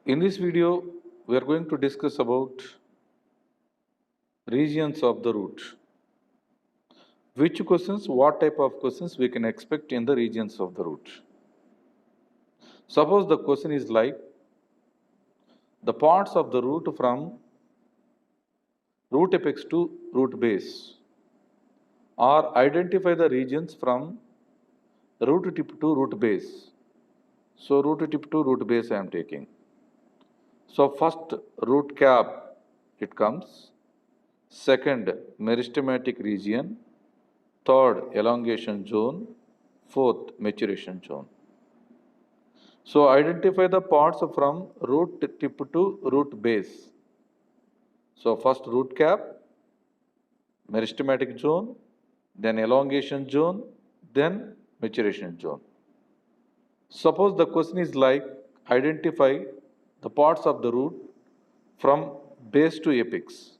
In this video, we are going to discuss about regions of the root. Which questions, what type of questions we can expect in the regions of the root. Suppose the question is like the parts of the root from root apex to root base, or identify the regions from root tip to root base. So root tip to root base I am taking. So first root cap it comes, second meristematic region, third elongation zone, fourth maturation zone. So identify the parts from root tip to root base. So first root cap, meristematic zone, then elongation zone, then maturation zone. Suppose the question is like identify the parts of the root from base to apex.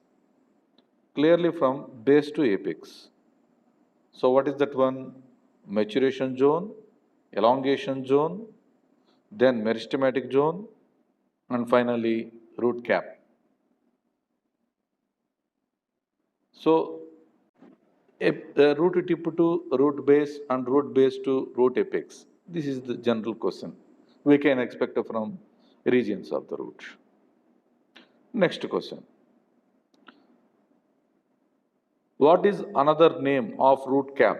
Clearly from base to apex. So what is that one? Maturation zone, elongation zone, then meristematic zone, and finally root cap. So root tip to root base and root base to root apex. This is the general question we can expect from regions of the root. Next question. What is another name of root cap?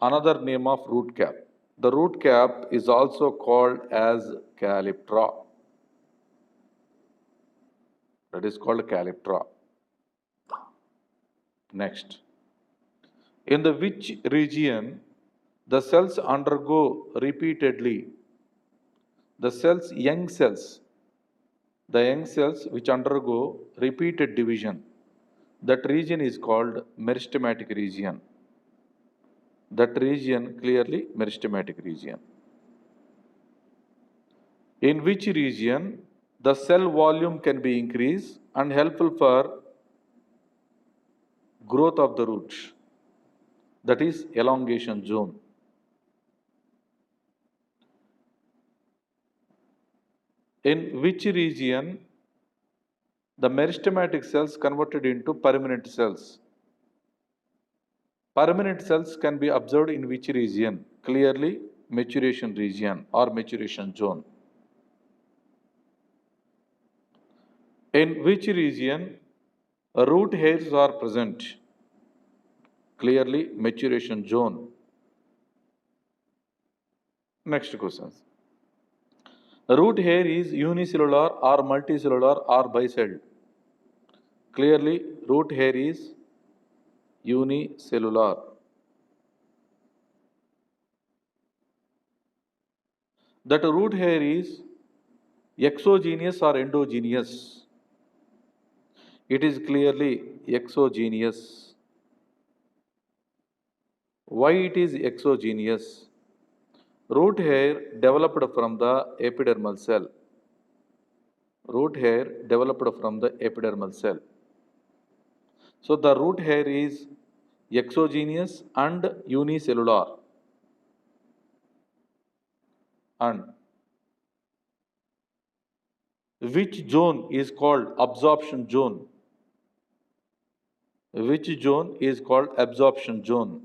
Another name of root cap. The root cap is also called as calyptra. That is called calyptra. Next. In the which region the cells undergo repeatedly, the young cells which undergo repeated division, that region is called meristematic region. That region clearly meristematic region. In which region the cell volume can be increased and helpful for growth of the root, that is elongation zone. In which region the meristematic cells converted into permanent cells. Permanent cells can be observed in which region? Clearly maturation region or maturation zone. In which region root hairs are present? Clearly maturation zone. Next questions. Root hair is unicellular or multicellular or bicelled? Clearly root hair is unicellular. That root hair is exogenous or endogenous? It is clearly exogenous. Why it is exogenous? Root hair developed from the epidermal cell. Root hair developed from the epidermal cell. So the root hair is exogenous and unicellular. And which zone is called absorption zone? Which zone is called absorption zone?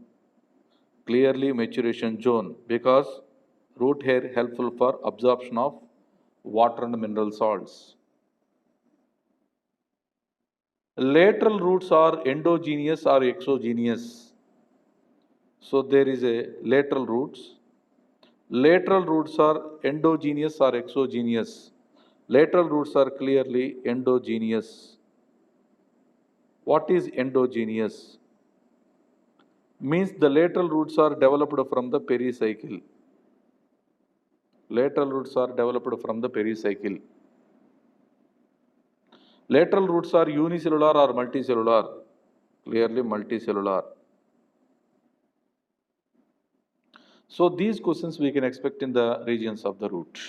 Clearly maturation zone, because root hair helpful for absorption of water and mineral salts. Lateral roots are endogenous or exogenous? So there is a lateral roots. Lateral roots are endogenous or exogenous? Lateral roots are clearly endogenous. What is endogenous? Means the lateral roots are developed from the pericycle. Lateral roots are developed from the pericycle. Lateral roots are unicellular or multicellular? Clearly multicellular. So these questions we can expect in the regions of the root.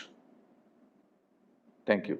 Thank you.